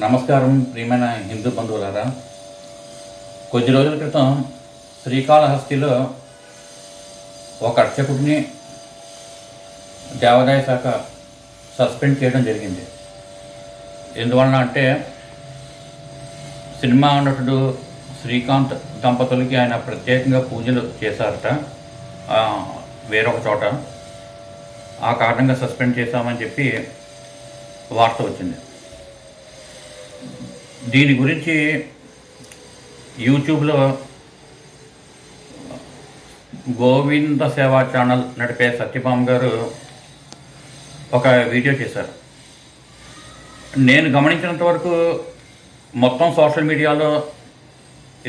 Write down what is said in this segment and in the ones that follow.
నమస్కారం ప్రియమైన హిందూ బంధువులారా. కొద్ది రోజుల క్రితం శ్రీకాళహస్తిలో ఒక అర్చకుడిని దేవాదాయ శాఖ సస్పెండ్ చేయడం జరిగింది. ఎందువలన అంటే సినిమా నటుడు శ్రీకాంత్ దంపతులకి ఆయన ప్రత్యేకంగా పూజలు చేశారట వేరొక చోట. ఆ కారణంగా సస్పెండ్ చేశామని చెప్పి వార్త వచ్చింది. దీని గురించి యూట్యూబ్లో గోవింద సేవా ఛానల్ నడిపే సత్యభామ గారు ఒక వీడియో చేశారు. నేను గమనించినంత వరకు మొత్తం సోషల్ మీడియాలో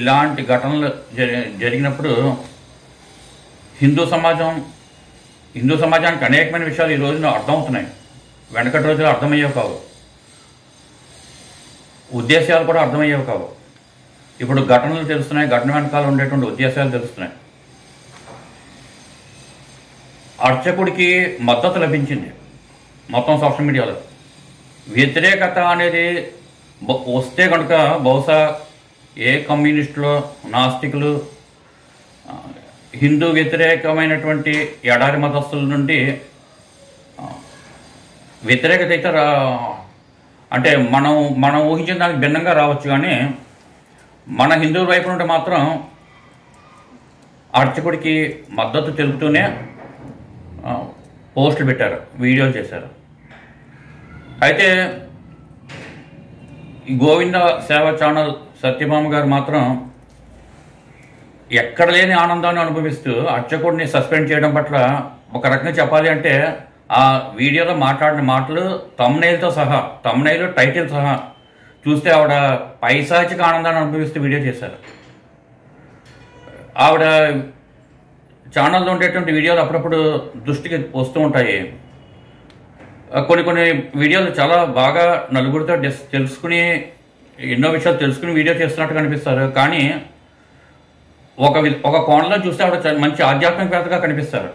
ఇలాంటి ఘటనలు జరిగినప్పుడు హిందూ సమాజానికి అనేకమైన విషయాలు ఈ రోజున అర్థమవుతున్నాయి. వెనకటి రోజులు అర్థమయ్యేవి కావు, ఉద్దేశాలు కూడా అర్థమయ్యేవి కావు. ఇప్పుడు ఘటనలు తెలుస్తున్నాయి, ఘటన వెనకాల ఉండేటువంటి ఉద్దేశాలు తెలుస్తున్నాయి. అర్చకుడికి మద్దతు లభించింది మొత్తం సోషల్ మీడియాలో. వ్యతిరేకత అనేది వస్తే కనుక బహుశా ఏ కమ్యూనిస్టులు, నాస్తికులు, హిందూ వ్యతిరేకమైనటువంటి ఎడారి మతస్థుల నుండి వ్యతిరేకత అయితే అంటే మనం ఊహించిన దానికి భిన్నంగా రావచ్చు. కానీ మన హిందువుల వైపు నుండి మాత్రం అర్చకుడికి మద్దతు తెలుపుతూనే పోస్టులు పెట్టారు, వీడియోలు చేశారు. అయితే ఈ గోవింద సేవా ఛానల్ సత్యభామ గారు మాత్రం ఎక్కడ లేని ఆనందాన్ని అనుభవిస్తూ అర్చకుడిని సస్పెండ్ చేయడం పట్ల ఒక రకంగా చెప్పాలి అంటే ఆ వీడియోలో మాట్లాడిన మాటలు తమ్నైల్ టైటిల్ సహా చూస్తే ఆవిడ పైశాచిక ఆనందాన్ని అనుభవిస్తూ వీడియో చేశారు. ఆవిడ ఛానల్లో ఉండేటువంటి వీడియోలు అప్పుడప్పుడు దృష్టికి వస్తూ ఉంటాయి. కొన్ని వీడియోలు చాలా బాగా నలుగురితో తెలుసుకుని ఎన్నో విషయాలు తెలుసుకుని వీడియో చేస్తున్నట్టు కనిపిస్తారు. కానీ ఒక కోణంలో చూస్తే ఆవిడ మంచి ఆధ్యాత్మికవేత్తగా కనిపిస్తారు.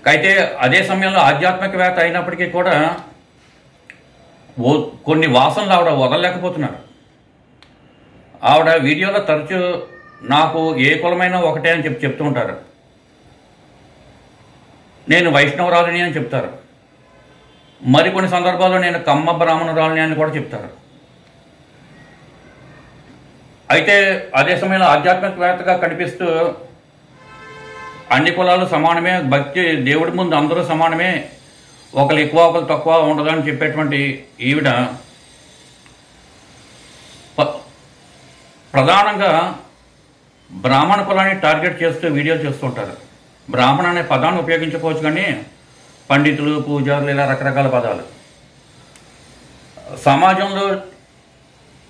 అయితే అదే సమయంలో ఆధ్యాత్మికవేత్త అయినప్పటికీ కూడా కొన్ని వాసనలు ఆవిడ వదలలేకపోతున్నారు. ఆవిడ వీడియోలో తరచూ నాకు ఏ కులమైనా ఒకటే అని చెప్తూ ఉంటారు. నేను వైష్ణవరాలిని అని చెప్తారు. మరికొన్ని సందర్భాల్లో నేను కమ్మ బ్రాహ్మణురాలిని అని కూడా చెప్తారు. అయితే అదే సమయంలో ఆధ్యాత్మికవేత్తగా కనిపిస్తూ అన్ని కులాలు సమానమే, భక్తి దేవుడి ముందు అందరూ సమానమే, ఒకరు ఎక్కువ ఒకరు తక్కువ ఉండదని చెప్పేటువంటి ఈవిడ ప్రధానంగా బ్రాహ్మణ కులాన్ని టార్గెట్ చేస్తూ వీడియోలు చేస్తుంటారు. బ్రాహ్మణ అనే పదాన్ని ఉపయోగించుకోవచ్చు, కానీ పండితులు, పూజారులు, ఇలా రకరకాల పదాలు. సమాజంలో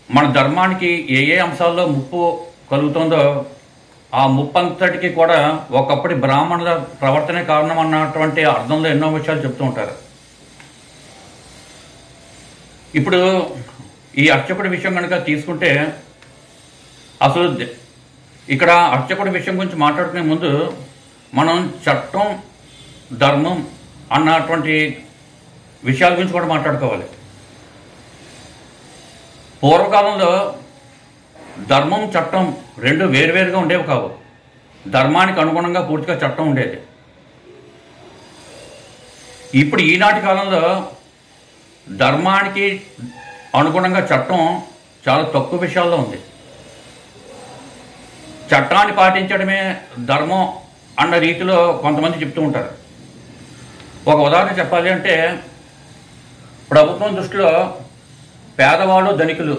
మన ధర్మానికి ఏ అంశాల్లో ముప్పు కలుగుతుందో ఆ ముప్పంతటికి కూడా ఒకప్పటి బ్రాహ్మణుల ప్రవర్తనే కారణం అన్నటువంటి అర్థంలో ఎన్నో విషయాలు చెప్తూ ఉంటారు. ఇప్పుడు ఈ అర్చకుడి విషయం కనుక తీసుకుంటే అసలు ఇక్కడ అర్చకుడి విషయం గురించి మాట్లాడుకునే ముందు మనం చట్టం, ధర్మం అన్నటువంటి విషయాల గురించి కూడా మాట్లాడుకోవాలి. పూర్వకాలంలో ధర్మం, చట్టం రెండు వేరువేరుగా ఉండేవి కావు. ధర్మానికి అనుగుణంగా పూర్తిగా చట్టం ఉండేది. ఇప్పుడు ఈనాటి కాలంలో ధర్మానికి అనుగుణంగా చట్టం చాలా తక్కువ విషయాల్లో ఉంది. చట్టాన్ని పాటించడమే ధర్మం అన్న రీతిలో కొంతమంది చెప్తూ ఉంటారు. ఒక ఉదాహరణ చెప్పాలి అంటే ప్రభుత్వం దృష్టిలో పేదవాళ్ళు, ధనికులు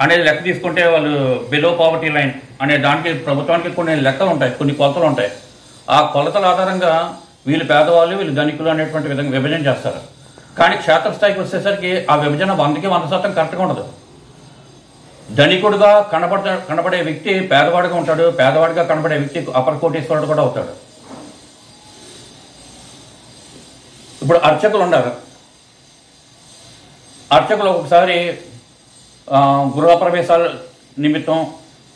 అనేది లెక్క తీసుకుంటే వాళ్ళు బిలో పావర్టీ లైన్ అనే దానికి ప్రభుత్వానికి కొన్ని లెక్కలు ఉంటాయి, కొన్ని కొలతలు ఉంటాయి. ఆ కొలతల ఆధారంగా వీళ్ళు పేదవాళ్ళు, వీళ్ళు ధనికులు అనేటువంటి విధంగా విభజన చేస్తారు. కానీ క్షేత్రస్థాయికి వచ్చేసరికి ఆ విభజన 100% కరెక్ట్గా ఉండదు. ధనికుడుగా కనబడే వ్యక్తి పేదవాడిగా ఉంటాడు, పేదవాడిగా కనబడే వ్యక్తి అపర కోటీశ్వరుడు కూడా అవుతాడు. ఇప్పుడు అర్చకులు ఉన్నారు. అర్చకులు ఒకసారి గృహప్రవేశాల నిమిత్తం,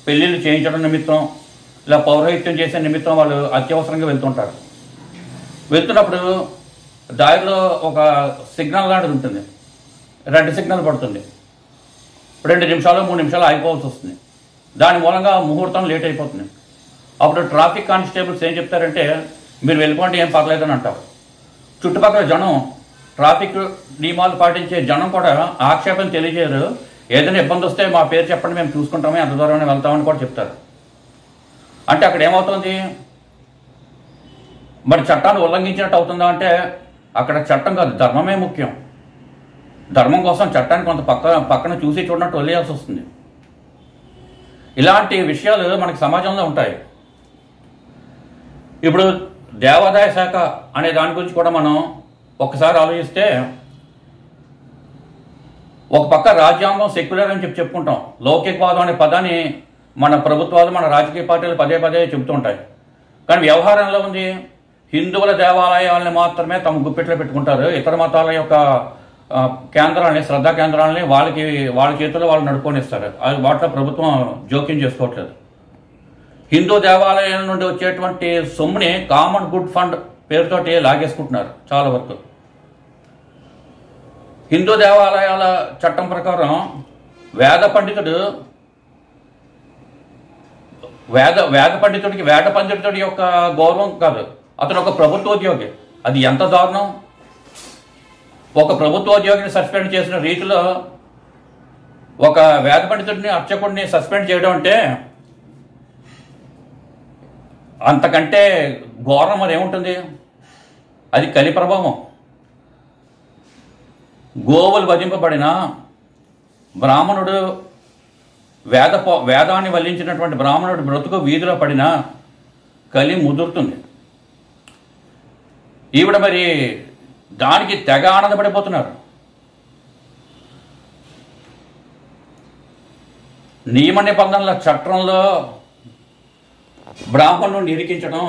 పెళ్ళిళ్ళు చేయించడం నిమిత్తం, ఇలా పౌరోహిత్యం చేసే నిమిత్తం వాళ్ళు అత్యవసరంగా వెళ్తుంటారు. వెళ్తున్నప్పుడు దారిలో ఒక సిగ్నల్ లాంటిది ఉంటుంది. రెడ్ సిగ్నల్ పడుతుంది, 2 నిమిషాలు 3 నిమిషాలు ఆగిపోవాల్సి వస్తుంది. దాని మూలంగా ముహూర్తం లేట్ అయిపోతుంది. అప్పుడు ట్రాఫిక్ కానిస్టేబుల్స్ ఏం చెప్తారంటే మీరు వెళ్ళిపోండి ఏం పర్లేదని అంటారు. చుట్టుపక్కల జనం, ట్రాఫిక్ నియమాలు పాటించే జనం కూడా ఆక్షేపణ తెలియజేయరు. ఏదైనా ఇబ్బంది వస్తే మా పేరు చెప్పండి మేము చూసుకుంటామే, అంత దూరమే వెళ్తామని కూడా చెప్తారు. అంటే అక్కడ ఏమవుతుంది, మరి చట్టాన్ని ఉల్లంఘించినట్టు అవుతుందా అంటే అక్కడ చట్టం కాదు, ధర్మమే ముఖ్యం. ధర్మం కోసం చట్టాన్ని కొంత పక్కన చూసి చూడనట్టు వదిలేయాల్సి వస్తుంది. ఇలాంటి విషయాలు మనకి సమాజంలో ఉంటాయి. ఇప్పుడు దేవాదాయ శాఖ అనే దాని గురించి కూడా మనం ఒక్కసారి ఆలోచిస్తే, ఒక పక్క రాజ్యాంగం సెక్యులర్ అని చెప్పుకుంటాం. లౌకికవాదం అనే పదాన్ని మన ప్రభుత్వాలు, మన రాజకీయ పార్టీలు పదే పదే చెబుతూ ఉంటాయి. కానీ వ్యవహారంలో ఉంది, హిందువుల దేవాలయాలని మాత్రమే తమ గుప్పెట్లో పెట్టుకుంటారు. ఇతర మతాల యొక్క కేంద్రాలని, శ్రద్ధా కేంద్రాలని వాళ్ళ చేతుల్లో వాళ్ళు నడుపుకొనిస్తారు. అది వాటిలో ప్రభుత్వం జోక్యం చేసుకోవట్లేదు. హిందూ దేవాలయాల నుండి వచ్చేటువంటి సొమ్ముని కామన్ గుడ్ ఫండ్ పేరుతోటి లాగేసుకుంటున్నారు చాలా వరకు. హిందూ దేవాలయాల చట్టం ప్రకారం వేద పండితుడికి వేద పండితుడి యొక్క గౌరవం కాదు, అతను ఒక ప్రభుత్వోద్యోగి. అది ఎంత దారుణం! ఒక ప్రభుత్వోద్యోగిని సస్పెండ్ చేసిన రీతిలో ఒక వేద పండితుడిని, అర్చకుడిని సస్పెండ్ చేయడం అంటే అంతకంటే ఘోరం మరి ఏముంటుంది? అది కలి ప్రభావం. గోవులు వధింపబడిన బ్రాహ్మణుడు, వేదాన్ని వల్లించినటువంటి బ్రాహ్మణుడు బ్రతుకు వీధిలో పడిన కలి ముదురుతుంది. ఈవిడ మరి దానికి తెగ ఆనందపడిపోతున్నారు. నియమ నిబంధనల చట్టంలో బ్రాహ్మణుని నిరికించడం,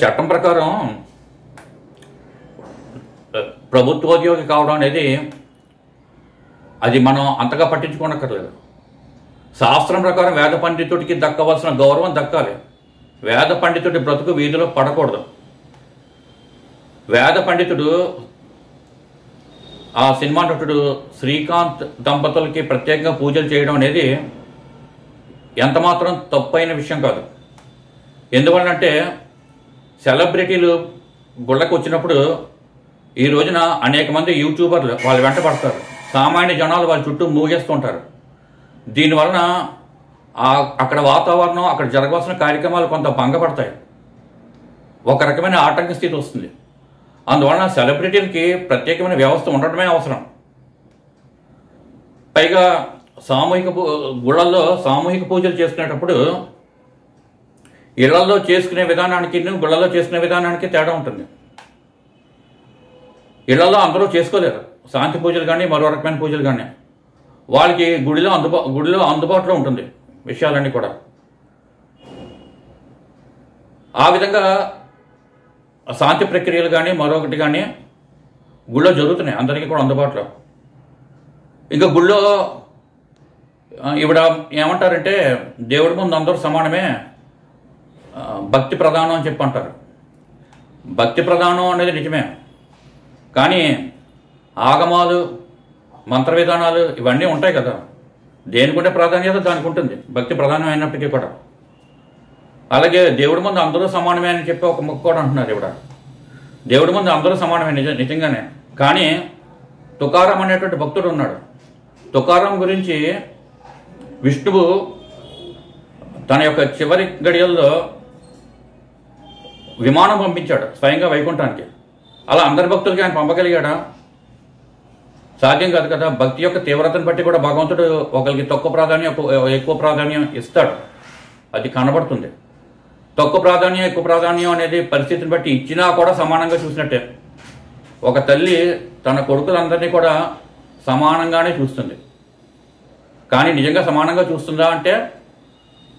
చట్టం ప్రకారం ప్రభుత్వోద్యోగి కావడం అనేది అది మనం అంతగా పట్టించుకోనక్కర్లేదు. శాస్త్రం ప్రకారం వేద పండితుడికి దక్కవలసిన గౌరవం దక్కాలి. వేద పండితుడి బ్రతుకు వీధిలో పడకూడదు. వేద పండితుడు, ఆ సినిమా నటుడు శ్రీకాంత్ దంపతులకి ప్రత్యేకంగా పూజలు చేయడం అనేది ఎంతమాత్రం తప్పైన విషయం కాదు. ఎందువల్లంటే సెలబ్రిటీలు గుళ్ళకు వచ్చినప్పుడు ఈ రోజున అనేక మంది యూట్యూబర్లు వాళ్ళు వెంట పడతారు. సామాన్య జనాలు వాళ్ళ చుట్టూ మూగేస్తుంటారు. దీనివలన అక్కడ వాతావరణం, అక్కడ జరగవలసిన కార్యక్రమాలు కొంత భంగపడతాయి. ఒక రకమైన ఆటంక స్థితి వస్తుంది. అందువలన సెలబ్రిటీలకి ప్రత్యేకమైన వ్యవస్థ ఉండటమే అవసరం. పైగా గుళ్ళల్లో సామూహిక పూజలు చేసుకునేటప్పుడు ఇళ్లలో చేసుకునే విధానానికి, గుళ్ళల్లో చేసుకునే విధానానికి తేడా ఉంటుంది. ఇళ్లలో అందరూ చేసుకోలేరు శాంతి పూజలు కానీ మరో రకమైన పూజలు కానీ. వాళ్ళకి గుడిలో అందుబాటులో ఉంటుంది విషయాలన్నీ కూడా. ఆ విధంగా శాంతి ప్రక్రియలు కానీ మరొకటి కానీ గుళ్ళో జరుగుతున్నాయి, అందరికీ కూడా అందుబాటులో. ఇంకా గుళ్ళో ఇవిడ ఏమంటారంటే దేవుడి ముందు అందరూ సమానమే, భక్తి ప్రధానం అని చెప్పి అంటారు. భక్తి ప్రధానం అనేది నిజమే, కానీ ఆగమాలు, మంత్ర విధానాలు ఇవన్నీ ఉంటాయి కదా. దేనికుంటే ప్రాధాన్యత దానికి ఉంటుంది, భక్తి ప్రధానం అయినప్పటికీ కూడా. అలాగే దేవుడి ముందు అందరూ సమానమే అని చెప్పి ఒక మొక్క కూడా అంటున్నారు. ఇవిడ దేవుడి ముందు అందరూ సమానమే నిజంగానే. కానీ తుకారాం అనేటువంటి భక్తుడు ఉన్నాడు. తుకారాం గురించి విష్ణువు తన యొక్క చివరి గడియల్లో విమానం పంపించాడు స్వయంగా వైకుంఠానికి. అలా అందరి భక్తులకి ఆయన పంపగలిగాడా? సాధ్యం కాదు కదా. భక్తి యొక్క తీవ్రతను బట్టి కూడా భగవంతుడు ఒకరికి తక్కువ ప్రాధాన్యం, ఎక్కువ ప్రాధాన్యం ఇస్తాడు. అది కనబడుతుంది. తక్కువ ప్రాధాన్యం, ఎక్కువ ప్రాధాన్యం అనేది పరిస్థితిని బట్టి ఇచ్చినా కూడా సమానంగా చూసినట్టే. ఒక తల్లి తన కొడుకులందరినీ కూడా సమానంగానే చూస్తుంది. కానీ నిజంగా సమానంగా చూస్తుందా అంటే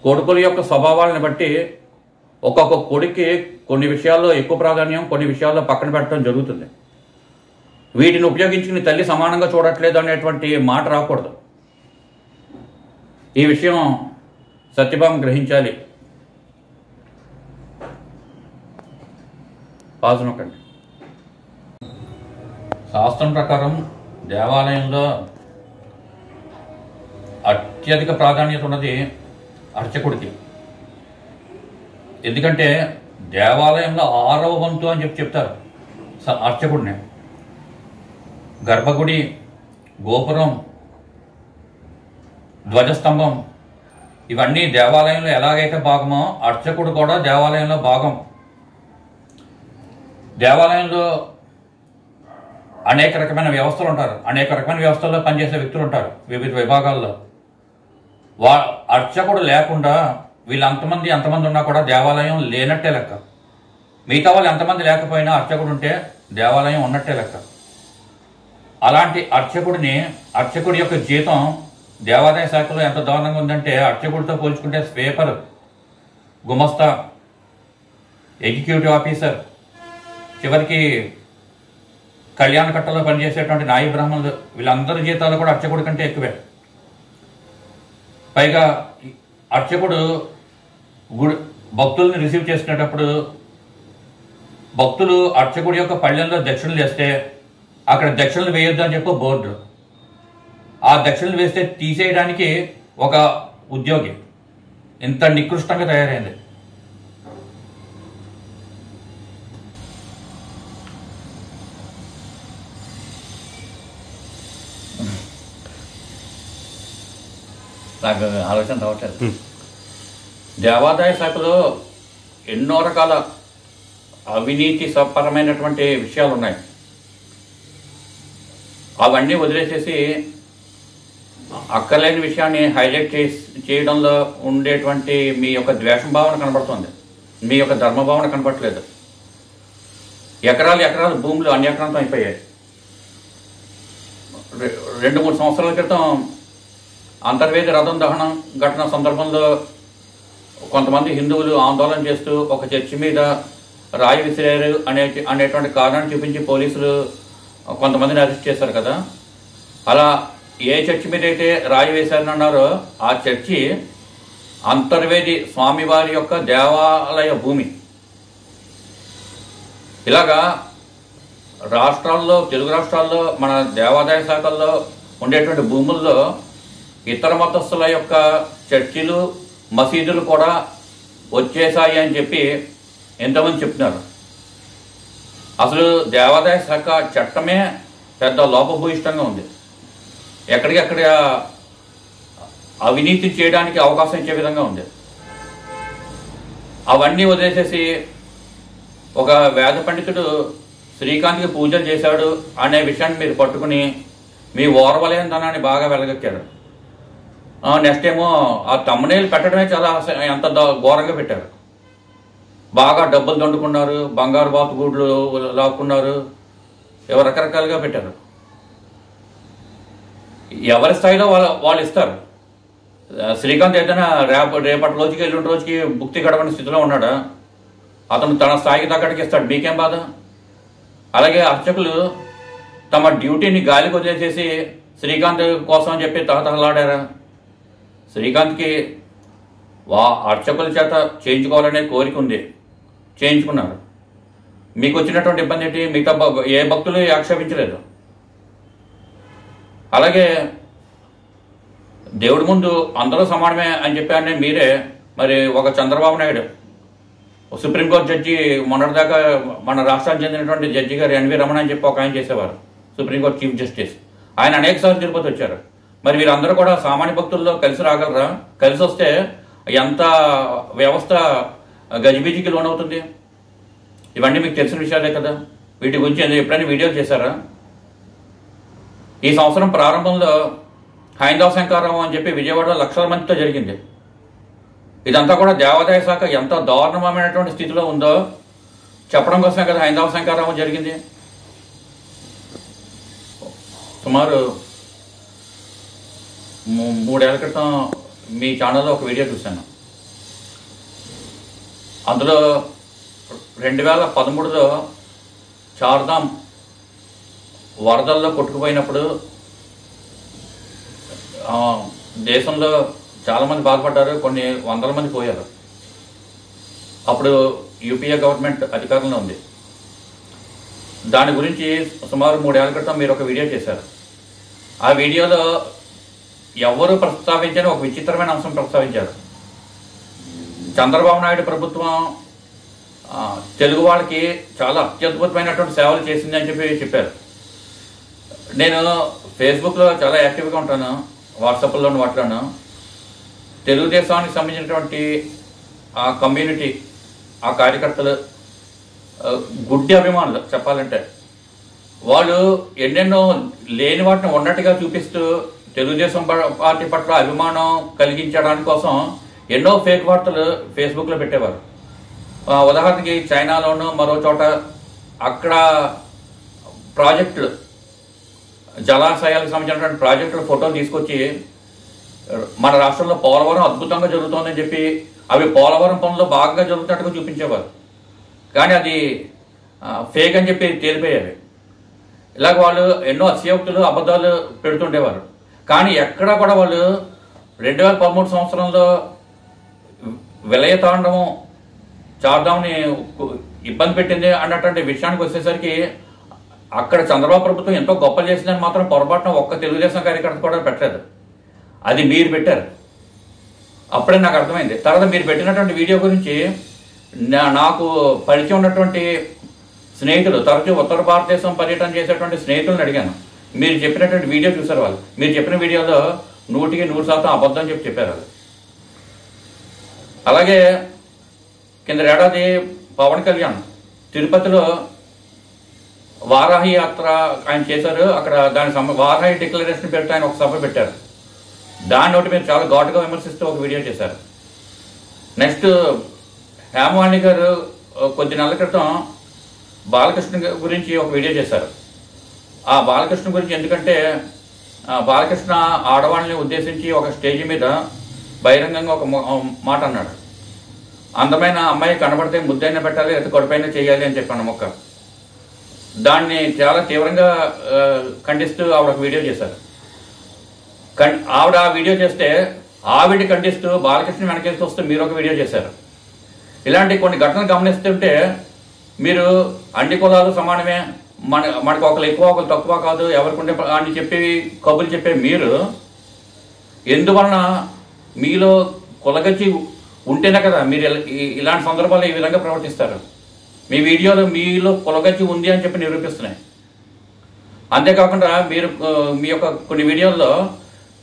కొడుకుల యొక్క స్వభావాలను బట్టి ఒక్కొక్క కొడుక్కి కొన్ని విషయాల్లో ఎక్కువ ప్రాధాన్యం, కొన్ని విషయాల్లో పక్కన పెట్టడం జరుగుతుంది. వీటిని ఉపయోగించుకుని తల్లి సమానంగా చూడట్లేదు అనేటువంటి మాట రాకూడదు. ఈ విషయం సత్యభామ గ్రహించాలి. పాజనొకండి. శాస్త్రం ప్రకారం దేవాలయంలో అత్యధిక ప్రాధాన్యత ఉన్నది అర్చకుడికి. ఎందుకంటే దేవాలయంలో 6వ వంతు అని చెప్తారు అర్చకుడిని. గర్భగుడి, గోపురం, ధ్వజస్తంభం ఇవన్నీ దేవాలయంలో ఎలాగైతే భాగమో అర్చకుడు కూడా దేవాలయంలో భాగం. దేవాలయంలో అనేక రకమైన వ్యవస్థలు ఉంటారు, అనేక రకమైన వ్యవస్థల్లో పనిచేసే వ్యక్తులు ఉంటారు వివిధ విభాగాల్లో. అర్చకుడు లేకుండా వీళ్ళు అంతమంది ఉన్నా కూడా దేవాలయం లేనట్టే లెక్క. మిగతా వాళ్ళు ఎంతమంది లేకపోయినా అర్చకుడు ఉంటే దేవాలయం ఉన్నట్టే లెక్క. అలాంటి అర్చకుడి యొక్క జీతం దేవాదాయ శాఖలో ఎంత దారుణంగా ఉందంటే, అర్చకుడితో పోల్చుకుంటే స్వీపర్, గుమస్తా, ఎగ్జిక్యూటివ్ ఆఫీసర్, చివరికి కళ్యాణ కట్టలో పనిచేసేటువంటి నాయి బ్రాహ్మణులు వీళ్ళందరి జీతాలు కూడా అర్చకుడి కంటే ఎక్కువే. పైగా అర్చకుడు భక్తుల్ని రిసీవ్ చేసుకునేటప్పుడు భక్తులు అర్చకుడి యొక్క పళ్ళెంలో దక్షిణలు వేస్తే అక్కడ దక్షిణలు వేయొద్దు అని చెప్పి బోర్డు. ఆ దక్షిణలు వేస్తే తీసేయడానికి ఒక ఉద్యోగి. ఇంత నికృష్టంగా తయారైంది. నాకు ఆలోచన రావట్లేదు. దేవాదాయ శాఖలో ఎన్నో రకాల అవినీతి పరమైనటువంటి విషయాలు ఉన్నాయి. అవన్నీ వదిలేసేసి అక్కర్లేని విషయాన్ని హైలైట్ చేయడంలో ఉండేటువంటి మీ యొక్క ద్వేషం భావన కనబడుతుంది, మీ యొక్క ధర్మభావన కనబడట్లేదు. ఎకరాలు భూములు అన్యాక్రాంతం అయిపోయాయి. 2-3 సంవత్సరాల క్రితం అంతర్వేది రథం దహనం ఘటన సందర్భంలో కొంతమంది హిందువులు ఆందోళన చేస్తూ ఒక చర్చి మీద రాయి విసిరారు అనేటువంటి కారణాన్ని చూపించి పోలీసులు కొంతమందిని అరెస్ట్ చేశారు కదా. అలా ఏ చర్చి మీద అయితే రాయి వేశారని అన్నారో ఆ చర్చి అంతర్వేది స్వామివారి యొక్క దేవాలయ భూమి. ఇలాగా తెలుగు రాష్ట్రాల్లో మన దేవాదాయ శాఖల్లో ఉండేటువంటి భూముల్లో ఇతర మతస్థుల యొక్క చర్చిలు, మసీదులు కూడా వచ్చేసాయి అని చెప్పి ఎంతమంది చెప్తున్నారు. అసలు దేవాదాయ శాఖ చట్టమే పెద్ద లోపభూయిష్టంగా ఉంది. ఎక్కడికక్కడ అవినీతి చేయడానికి అవకాశం ఇచ్చే విధంగా ఉంది. అవన్నీ వదిలేసేసి ఒక వేద పండితుడు శ్రీకాంత్కి పూజలు చేశాడు అనే విషయాన్ని మీరు పట్టుకుని మీ ఓర్వలేనితనాన్ని బాగా వెలగక్కారు. నెక్స్ట్ ఏమో ఆ తమ్మునేలు పెట్టడమే చాలా ఎంత ఘోరంగా పెట్టారు. బాగా డబ్బులు దండుకున్నారు, బంగారు బాతు గూడ్లు లాక్కున్నారు, రకరకాలుగా పెట్టారు. ఎవరి స్థాయిలో వాళ్ళు ఇస్తారు. శ్రీకాంత్ ఏదైనా రేపటి రోజుకి ఎల్లుండి రోజుకి భుక్తి గడవని స్థితిలో ఉన్నాడా? అతను తన స్థాయికి తగ్గట్టుకి ఇస్తాడు, మీకేం బాధ? అలాగే అర్చకులు తమ డ్యూటీని గాలికి వదిలేసేసి శ్రీకాంత్ కోసం అని చెప్పి తహతహలాడారా? శ్రీకాంత్కి అర్చకుల చేత చేయించుకోవాలనే కోరిక ఉంది, చేయించుకున్నారు. మీకు వచ్చినటువంటి ఇబ్బంది ఏంటి? మిగతా ఏ భక్తులు ఆక్షేపించలేదు. అలాగే దేవుడి ముందు అందరూ సమానమే అని చెప్పారని మీరే మరి ఒక చంద్రబాబు నాయుడు సుప్రీంకోర్టు జడ్జి మొన్నటిదాకా మన రాష్ట్రానికి చెందినటువంటి జడ్జి గారు ఎన్వి రమణ అని చెప్పి ఒక ఆయన చేసేవారు, సుప్రీంకోర్టు చీఫ్ జస్టిస్. ఆయన అనేకసార్లు తిరుపతి వచ్చారు. మరి వీళ్ళందరూ కూడా సామాన్య భక్తుల్లో కలిసి రాగలరా? కలిసి వస్తే ఎంత వ్యవస్థ గజిబిజికి లోనవుతుంది? ఇవన్నీ మీకు తెలిసిన విషయాలే కదా. వీటి గురించి ఎప్పుడైనా వీడియోలు చేశారా? ఈ సంవత్సరం ప్రారంభంలో హైందవ శంకరావం అని చెప్పి విజయవాడలో లక్షల మందితో జరిగింది. ఇదంతా కూడా దేవాదాయ శాఖ ఎంత దారుణమైనటువంటి స్థితిలో ఉందో చెప్పడం కోసమే కదా హైందవ శంకరావం జరిగింది. సుమారు 3 ఏళ్ల క్రితం మీ ఛానల్లో ఒక వీడియో చూశాను. అందులో 2013లో చార్ధామ్ వరదల్లో కొట్టుకుపోయినప్పుడు దేశంలో చాలామంది బాధపడ్డారు, కొన్ని వందల మంది పోయారు. అప్పుడు యూపీఏ గవర్నమెంట్ అధికారంలో ఉంది. దాని గురించి సుమారు 3 ఏళ్ల క్రితం మీరు ఒక వీడియో చేశారు. ఆ వీడియోలో ఎవరు ప్రస్తావించని ఒక విచిత్రమైన అంశం ప్రస్తావించారు. చంద్రబాబు నాయుడు ప్రభుత్వం తెలుగు వాళ్ళకి చాలా అత్యద్భుతమైనటువంటి సేవలు చేసింది అని చెప్పారు. నేను ఫేస్బుక్లో చాలా యాక్టివ్గా ఉంటాను, వాట్సాప్లోను వాటిలోను. తెలుగుదేశానికి సంబంధించినటువంటి ఆ కమ్యూనిటీ, ఆ కార్యకర్తలు గుడ్డి అభిమానులు చెప్పాలంటే. వాళ్ళు ఎన్నెన్నో లేని వాటిని ఉన్నట్టుగా చూపిస్తూ తెలుగుదేశం పార్టీ పట్ల అభిమానం కలిగించడానికి కోసం ఎన్నో ఫేక్ వార్తలు ఫేస్బుక్లో పెట్టేవారు. ఉదాహరణకి చైనాలోనూ మరో చోట అక్కడ ప్రాజెక్టులు, జలాశయాలకు సంబంధించినటువంటి ప్రాజెక్టుల ఫోటోలు తీసుకొచ్చి మన రాష్ట్రంలో పోలవరం అద్భుతంగా జరుగుతోందని చెప్పి అవి పోలవరం పనులు బాగా జరుగుతున్నట్టుగా చూపించేవారు. కానీ అది ఫేక్ అని చెప్పి తేలిపోయేవి. ఇలాగ వాళ్ళు ఎన్నో అతిశయోక్తులు, అబద్ధాలు పెడుతుండేవారు. కానీ ఎక్కడా కూడా వాళ్ళు 2013 సంవత్సరంలో విలయతాండవం చార్దాంని ఇబ్బంది పెట్టింది అన్నటువంటి విషయానికి వచ్చేసరికి అక్కడ చంద్రబాబు ప్రభుత్వం ఎంతో గొప్పలు చేసిందని మాత్రం పొరపాటున ఒక్క తెలుగుదేశం కార్యకర్త కూడా పెట్టలేదు. అది మీరు పెట్టారు. అప్పుడే నాకు అర్థమైంది. తర్వాత మీరు పెట్టినటువంటి వీడియో గురించి నాకు పరిచయం ఉన్నటువంటి స్నేహితులు, తరచూ ఉత్తర భారతదేశం పర్యటన చేసేటువంటి స్నేహితులను అడిగాను. మీరు చెప్పినటువంటి వీడియో చూసారు వాళ్ళు. మీరు చెప్పిన వీడియోలో 100% అబద్ధం చెప్పారు వాళ్ళు. అలాగే కింద ఏడాది పవన్ కళ్యాణ్ తిరుపతిలో వారాహి యాత్ర ఆయన చేశారు. అక్కడ దాని వారాహి డిక్లరేషన్ పెడితే ఆయన ఒక సభ పెట్టారు. దాన్ని ఒకటి మీరు చాలా ఘాటుగా విమర్శిస్తూ ఒక వీడియో చేశారు. నెక్స్ట్ హేమవాణి గారు కొద్ది నెలల క్రితం బాలకృష్ణ గురించి ఒక వీడియో చేశారు. ఆ బాలకృష్ణ గురించి ఎందుకంటే బాలకృష్ణ ఆడవాళ్ళని ఉద్దేశించి ఒక స్టేజ్ మీద బహిరంగంగా ఒక మాట అన్నాడు. అందమైన అమ్మాయి కనబడితే ముద్దైనా పెట్టాలి, లేదా కడుపైనా చేయాలి అని చెప్పాను మొక్క. దాన్ని చాలా తీవ్రంగా ఖండిస్తూ ఆవిడ ఒక వీడియో చేశారు. ఆవిడ ఆ వీడియో చేస్తే ఆవిడ ఖండిస్తూ బాలకృష్ణ వెనకేస్తూ వస్తే మీరు ఒక వీడియో చేశారు. ఇలాంటి కొన్ని ఘటనలు గమనిస్తుంటే మీరు అన్ని కులాలు సమానమే, మనకు ఒకరు ఎక్కువ ఒకరు తక్కువ కాదు, ఎవరికి అని చెప్పి కబుర్లు చెప్పే మీరు ఎందువలన మీలో కులగచ్చి ఉంటేనే కదా మీరు ఇలాంటి సందర్భాల్లో ఈ విధంగా ప్రవర్తిస్తారు. మీ వీడియోలో మీలో కులగచ్చి ఉంది అని చెప్పి నిరూపిస్తున్నాయి. అంతేకాకుండా మీరు మీ యొక్క కొన్ని వీడియోల్లో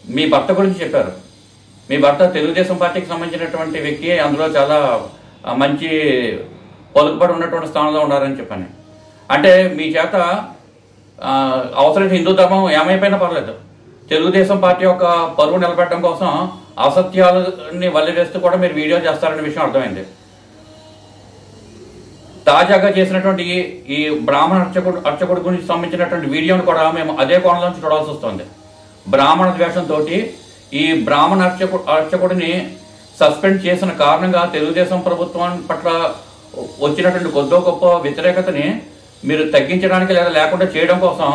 మీ భర్త గురించి చెప్పారు. మీ భర్త తెలుగుదేశం పార్టీకి సంబంధించినటువంటి వ్యక్తి, అందులో చాలా మంచి పలుకుబడి ఉన్నటువంటి స్థానంలో ఉన్నారని చెప్పాను. అంటే మీ చేత అవసరం హిందూ ధర్మం ఏమైపోయినా పర్లేదు, తెలుగుదేశం పార్టీ యొక్క పరువు నిలబెట్టడం కోసం అసత్యాలని వల్లివేస్తూ కూడా మీరు వీడియో చేస్తారనే విషయం అర్థమైంది. తాజాగా చేసినటువంటి ఈ బ్రాహ్మణ అర్చకుడు గురించి సంబంధించినటువంటి వీడియోను కూడా మేము అదే కోణంలోంచి చూడాల్సి వస్తుంది. బ్రాహ్మణ ద్వేషంతో ఈ బ్రాహ్మణ అర్చకుడిని సస్పెండ్ చేసిన కారణంగా తెలుగుదేశం ప్రభుత్వం పట్ల వచ్చినటువంటి కొద్దో గొప్ప వ్యతిరేకతని మీరు తగ్గించడానికి లేదా లేకుండా చేయడం కోసం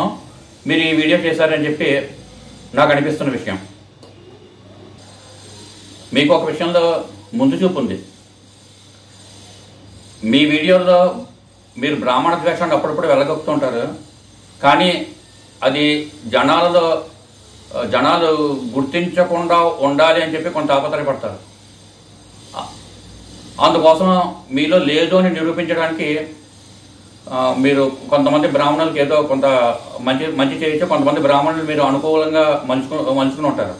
మీరు ఈ వీడియో చేశారని చెప్పి నాకు అనిపిస్తున్న విషయం. మీకు ఒక విషయంలో ముందు చూపు ఉంది. మీ వీడియోల్లో మీరు బ్రాహ్మణ ద్వేషాన్ని అప్పుడప్పుడు వెళ్ళగొక్కుతుంటారు, కానీ అది జనాలు గుర్తించకుండా ఉండాలి అని చెప్పి కొంత తాపత్రయపడతారు. అందుకోసం మీలో లేదు అని నిరూపించడానికి మీరు కొంతమంది బ్రాహ్మణులకి ఏదో కొంత మంచి చేయొచ్చు, కొంతమంది బ్రాహ్మణులు మీరు అనుకూలంగా మలుచుకుని ఉంటారు.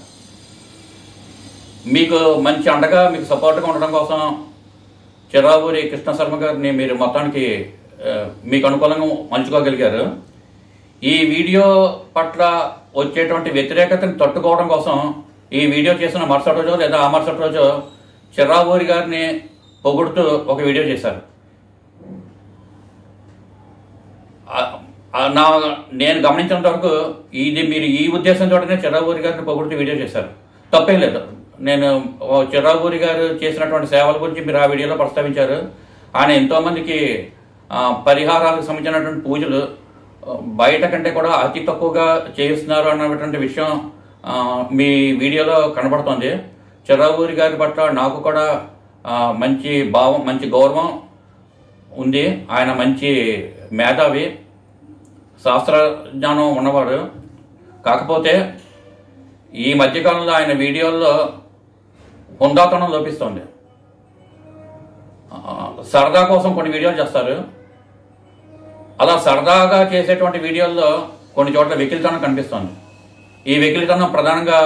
మీకు మంచి అండగా మీకు సపోర్ట్గా ఉండడం కోసం చిరావూరి కృష్ణ శర్మ గారిని మీరు మొత్తానికి మీకు అనుకూలంగా మలుచుకోగలిగారు. ఈ వీడియో పట్ల వచ్చేటువంటి వ్యతిరేకతను తట్టుకోవడం కోసం ఈ వీడియో చేసిన మరుసటి రోజు లేదా ఆ మరుసటి రోజు చిరావూరి గారిని పొగుడుతూ ఒక వీడియో చేశారు. నేను గమనించినంత వరకు ఇది మీరు ఈ ఉద్దేశంతోనే చిరావూరి గారిని పొగుడుతూ వీడియో చేశారు. తప్పేం లేదు. నేను చిరావూరి గారు చేసినటువంటి సేవల గురించి మీరు ఆ వీడియోలో ప్రస్తావించారు. ఆయన ఎంతోమందికి పరిహారాలకు సంబంధించినటువంటి పూజలు బయట కంటే కూడా అతి తక్కువగా చేయిస్తున్నారు అన్నటువంటి విషయం మీ వీడియోలో కనబడుతుంది. చిరావూరి గారి పట్ల నాకు కూడా మంచి భావం, మంచి గౌరవం ఉంది. ఆయన మంచి మేధావి. శాస్త్ర జ్ఞానం ఉన్నవాడు. కాకపోతే ఈ మధ్యకాలంలో ఆయన వీడియోల్లో హుందాతనం లోపిస్తుంది. సరదా కోసం కొన్ని వీడియోలు చేస్తారు. అలా సరదాగా చేసేటువంటి వీడియోల్లో కొన్ని చోట్ల వెకిలితనం కనిపిస్తుంది. ఈ వెకిలితనం ప్రధానంగా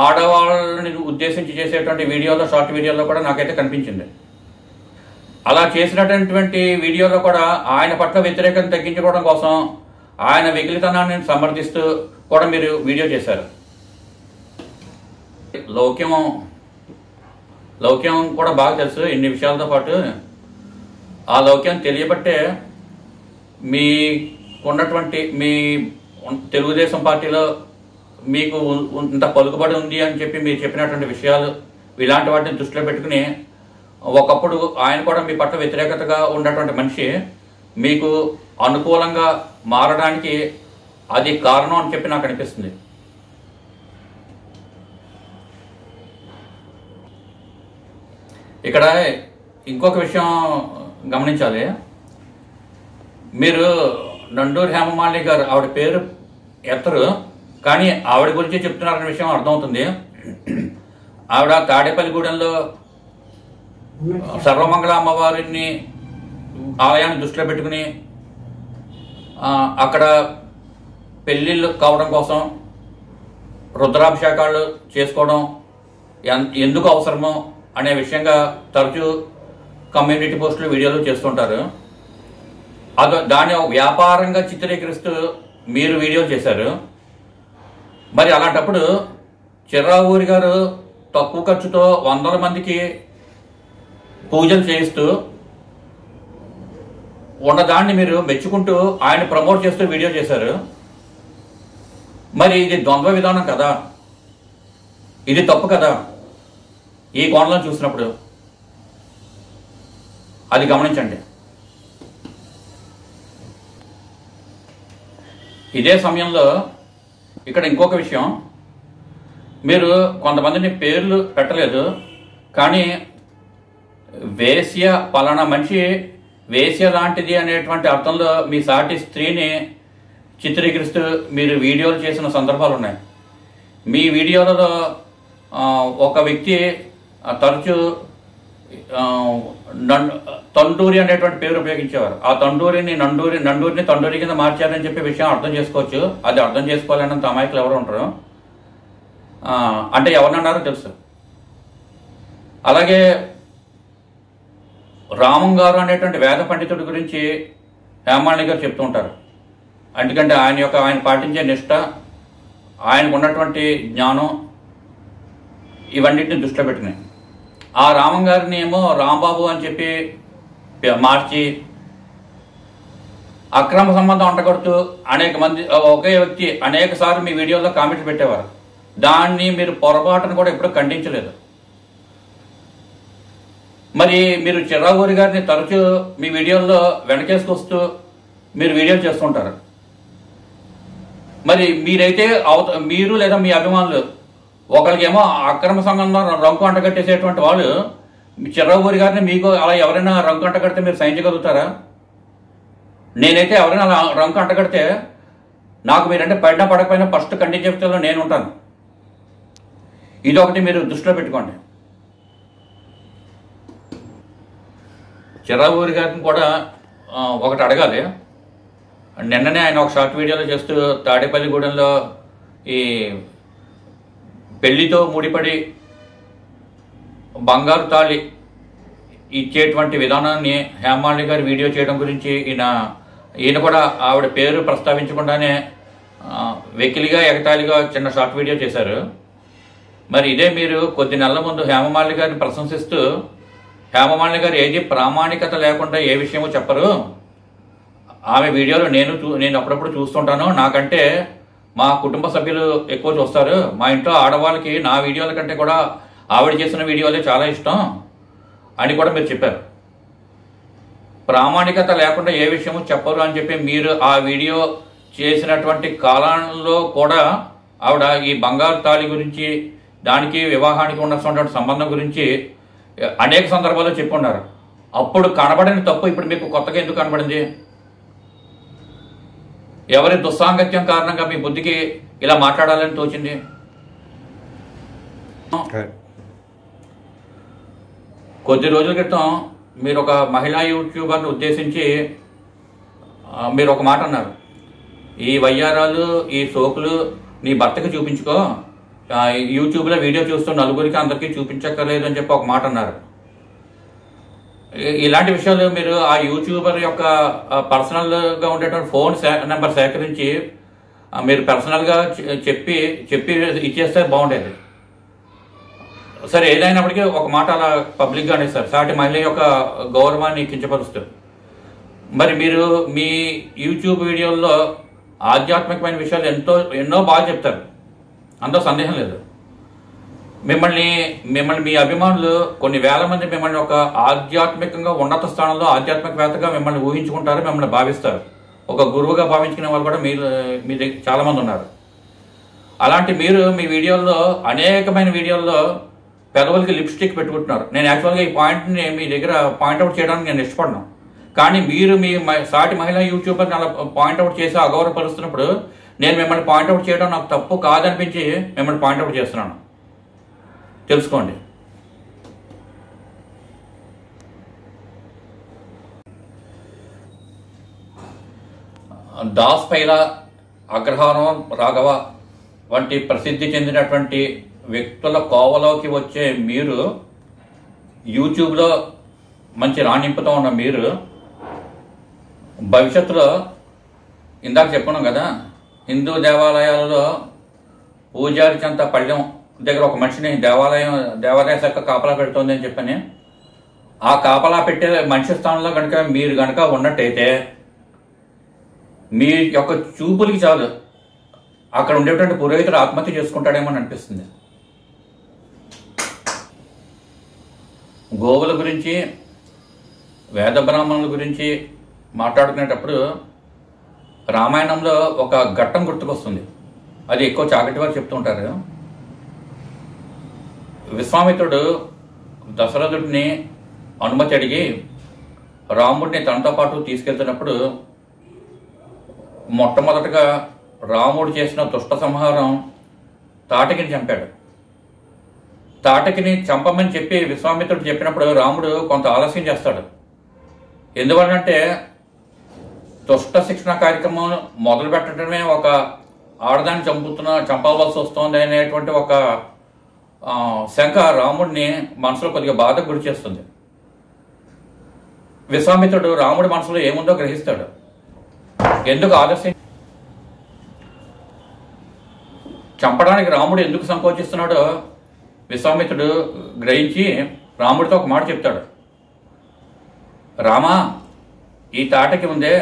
ఆడవాళ్ళని ఉద్దేశించి చేసేటువంటి వీడియోలో, షార్ట్ వీడియోలో కూడా నాకైతే కనిపించింది. అలా చేసినటువంటి వీడియోలో కూడా ఆయన పట్ల వ్యతిరేకత తగ్గించుకోవడం కోసం ఆయన వెకిలితనాన్ని సమర్థిస్తూ కూడా మీరు వీడియో చేశారు. లౌక్యం కూడా బాగా తెలుసు ఇన్ని విషయాలతో పాటు. ఆ లౌక్యం తెలియబట్టే మీకున్నటువంటి మీ తెలుగుదేశం పార్టీలో మీకు ఇంత పలుకుబడి ఉంది అని చెప్పి మీరు చెప్పినటువంటి విషయాలు, ఇలాంటి వాటిని దృష్టిలో పెట్టుకుని ఒకప్పుడు ఆయన కూడా మీ పట్ల వ్యతిరేకతగా ఉన్నటువంటి మనిషి మీకు అనుకూలంగా మారడానికి అది కారణం అని చెప్పి నాకు అనిపిస్తుంది. ఇక్కడ ఇంకొక విషయం గమనించాలి. మీరు నండూరి హేమమాలిని గారు, ఆవిడ పేరు ఎత్తరు, కానీ ఆవిడ గురించి చెప్తున్నారనే విషయం అర్థమవుతుంది. ఆవిడ తాడేపల్లిగూడెంలో సర్వమంగళ అమ్మవారిని ఆలయాన్ని దృష్టిలో పెట్టుకుని అక్కడ పెళ్ళిళ్ళు కావడం కోసం రుద్రాభిషేకాలు చేసుకోవడం ఎందుకు అవసరమో అనే విషయంగా తరచూ కమ్యూనిటీ పోస్టులు, వీడియోలు చేస్తుంటారు. దాన్ని వ్యాపారంగా చిత్రీకరిస్తూ మీరు వీడియో చేశారు. మరి అలాంటప్పుడు చిర్రావూరి గారు తక్కువ ఖర్చుతో వందల మందికి పూజలు చేయిస్తూ ఉన్నదాన్ని మీరు మెచ్చుకుంటూ ఆయన ప్రమోట్ చేస్తూ వీడియో చేశారు. మరి ఇది ద్వంద్వ విధానం కదా, ఇది తప్పు కదా ఈ కోణంలో చూసినప్పుడు. అది గమనించండి. ఇదే సమయంలో ఇక్కడ ఇంకొక విషయం, మీరు కొంతమందిని పేర్లు పెట్టలేదు, కానీ వేశ్య, పలానా మనిషి వేశ్య లాంటిది అనేటువంటి అర్థంలో మీ సాటి స్త్రీని చిత్రీకరిస్తూ మీరు వీడియోలు చేసిన సందర్భాలు ఉన్నాయి. మీ వీడియోలలో ఒక వ్యక్తి తరచూ తండూరి అనేటువంటి పేరు ఉపయోగించేవారు. ఆ తండూరిని నండూరిని తండూరి కింద మార్చారని చెప్పే విషయం అర్థం చేసుకోవచ్చు. అది అర్థం చేసుకోవాలన్నంత అమాయకులు ఎవరు ఉంటారు? అంటే ఎవరినన్నారో తెలుసు. అలాగే రామం గారు అనేటువంటి వేద పండితుడి గురించి హేమాలిని గారు చెప్తూ ఉంటారు. ఎందుకంటే ఆయన పాటించే నిష్ట, ఆయనకు ఉన్నటువంటి జ్ఞానం, ఇవన్నిటిని దృష్టిలో పెట్టుకుని ఆ రామం గారిని ఏమో రాంబాబు అని చెప్పి మార్చి అక్రమ సంబంధం అంటగడుతూ అనేక మంది, ఒకే వ్యక్తి అనేక సార్లు మీ వీడియోలో కామెంట్లు పెట్టేవారు. దాన్ని మీరు పొరపాటును కూడా ఎప్పుడూ ఖండించలేదు. మరి మీరు చిర్రావూరి గారిని తరచూ మీ వీడియోల్లో వెనకేసుకొస్తూ మీరు వీడియోలు చేస్తుంటారు. మరి మీరైతే మీరు లేదా మీ అభిమానులు ఒకరికేమో అక్రమ సంబంధం రంకు అంటగట్టేసేటువంటి వాళ్ళు చిర్రావూరి గారిని మీకు అలా ఎవరైనా రంకు అంటగడితే మీరు సహించగలుగుతారా? నేనైతే ఎవరైనా అలా రంకు అంటగడితే నాకు మీరంటే పడినా పడకపోయినా ఫస్ట్ ఖండించేలో నేను ఉంటాను. ఇదొకటి మీరు దృష్టిలో పెట్టుకోండి. చిర్రావూరి గారిని కూడా ఒకటి అడగాలి. నిన్ననే ఆయన ఒక షార్ట్ వీడియోలో చేస్తూ తాడేపల్లిగూడెంలో ఈ పెళ్లితో ముడిపడి బంగారు తాళి ఇచ్చేటువంటి విధానాన్ని హేమాలిని గారు వీడియో చేయడం గురించి ఈయన కూడా ఆవిడ పేరు ప్రస్తావించకుండానే వెకిలిగా ఎగతాళిగా చిన్న షార్ట్ వీడియో చేశారు. మరి ఇదే మీరు కొద్ది నెలల ముందు హేమమాలిని గారిని ప్రశంసిస్తూ హేమమాలిని గారు ఏది ప్రామాణికత లేకుండా ఏ విషయమో చెప్పరు, ఆమె వీడియోలు నేను అప్పుడప్పుడు చూస్తుంటాను, నాకంటే మా కుటుంబ సభ్యులు ఎక్కువ చూస్తారు, మా ఇంట్లో ఆడవాళ్ళకి నా వీడియోల కంటే కూడా ఆవిడ చేసిన వీడియోలే చాలా ఇష్టం అని కూడా మీరు చెప్పారు. ప్రామాణికత లేకుండా ఏ విషయమో చెప్పరు అని చెప్పి మీరు ఆ వీడియో చేసినటువంటి కాలంలో కూడా ఆవిడ ఈ బంగారు తాళి గురించి, దానికి వివాహానికి ఉన్నటువంటి సంబంధం గురించి అనేక సందర్భాల్లో చెప్పున్నారు. అప్పుడు కనబడిన తప్పు ఇప్పుడు మీకు కొత్తగా ఎందుకు కనబడింది? ఎవరి దుస్సాంగత్యం కారణంగా మీ బుద్ధికి ఇలా మాట్లాడాలని తోచింది? కొద్ది రోజుల క్రితం మీరు ఒక మహిళా యూట్యూబర్ని ఉద్దేశించి మీరు ఒక మాట అన్నారు. ఈ వయ్యారాలు, ఈ సోకులు నీ భర్తకి చూపించుకో, యూట్యూబ్లో వీడియో చూస్తూ నలుగురికి అందరికీ చూపించక్కర్లేదు అని చెప్పి ఒక మాట అన్నారు. ఇలాంటి విషయాలు మీరు ఆ యూట్యూబర్ యొక్క పర్సనల్గా ఉండేటువంటి ఫోన్ నెంబర్ సేకరించి మీరు పర్సనల్గా చెప్పి ఇచ్చేస్తే బాగుండేది. సరే, ఏదైనప్పటికీ ఒక మాట అలా పబ్లిక్గా అనేస్తారు, సాటి మహిళ యొక్క గౌరవాన్ని కించపరుస్తారు. మరి మీరు మీ యూట్యూబ్ వీడియోల్లో ఆధ్యాత్మికమైన విషయాలు ఎన్నో బాగా చెప్తారు, అందులో సందేహం లేదు. మిమ్మల్ని మీ అభిమానులు కొన్ని వేల మంది మిమ్మల్ని ఒక ఆధ్యాత్మికంగా ఉన్నత స్థానంలో ఆధ్యాత్మికవేత్తగా మిమ్మల్ని ఊహించుకుంటారు, మిమ్మల్ని భావిస్తారు. ఒక గురువుగా భావించుకునే వాళ్ళు కూడా మీ దగ్గర చాలామంది ఉన్నారు. అలాంటి మీరు మీ వీడియోల్లో అనేకమైన వీడియోల్లో పెదవులకి లిప్స్టిక్ పెట్టుకుంటున్నారు. నేను యాక్చువల్గా ఈ పాయింట్ని మీ దగ్గర పాయింట్అవుట్ చేయడానికి నేను ఇష్టపడను. కానీ మీరు మీ సాటి మహిళా యూట్యూబర్ని అలా పాయింట్అవుట్ చేసి అగౌరవపరుస్తున్నప్పుడు నేను మిమ్మల్ని పాయింట్అవుట్ చేయడం నాకు తప్పు కాదనిపించి మిమ్మల్ని పాయింట్అవుట్ చేస్తున్నాను. తెలుసుకోండి. దాస్ పైలా, అగ్రహారం రాఘవ వంటి ప్రసిద్ధి చెందినటువంటి వ్యక్తుల కోవలోకి వచ్చే మీరు, యూట్యూబ్లో మంచి రాణింపుతో ఉన్న మీరు భవిష్యత్తులో ఇందాక చెప్పుకున్నాం కదా, హిందూ దేవాలయాలలో పూజారి చెంత పళ్ళెం దగ్గర ఒక మనిషిని దేవాలయ శాఖ కాపలా పెడుతోంది అని చెప్పని, ఆ కాపలా పెట్టే మనిషి స్థానంలో మీరు కనుక ఉన్నట్టయితే మీ యొక్క చూపులకి చాలు అక్కడ ఉండేటువంటి పురోహితుడు ఆత్మహత్య చేసుకుంటాడేమో అని అనిపిస్తుంది. గోవుల గురించి, వేద బ్రాహ్మణుల గురించి మాట్లాడుకునేటప్పుడు రామాయణంలో ఒక ఘట్టం గుర్తుకొస్తుంది. అది ఎక్కువ చాగటి వారు చెప్తూ ఉంటారు. విశ్వామిత్రుడు దశరథుడిని అనుమతి అడిగి రాముడిని తనతో పాటు తీసుకెళ్తున్నప్పుడు మొట్టమొదటగా రాముడు చేసిన దుష్ట సంహారం తాటకిని చంపాడు. తాటకిని చంపమని చెప్పి విశ్వామిత్రుడు చెప్పినప్పుడు రాముడు కొంత ఆలస్యం చేస్తాడు. ఎందువల్లంటే దుష్ట శిక్షణ కార్యక్రమం మొదలు పెట్టడమే ఒక ఆడదాన్ని చంపవలసి వస్తుంది అనేటువంటి ఒక శంక రాముడిని మనసులో కొద్దిగా బాధకు గురి చేస్తుంది. విశ్వామిత్రుడు రాముడి మనసులో ఏముందో గ్రహిస్తాడు. ఎందుకు ఆలస్యం, చంపడానికి రాముడు ఎందుకు సంకోచిస్తున్నాడో విశ్వామిత్రుడు గ్రహించి రాముడితో ఒక మాట చెప్తాడు. రామా, ఈ తాటకి ఉందే,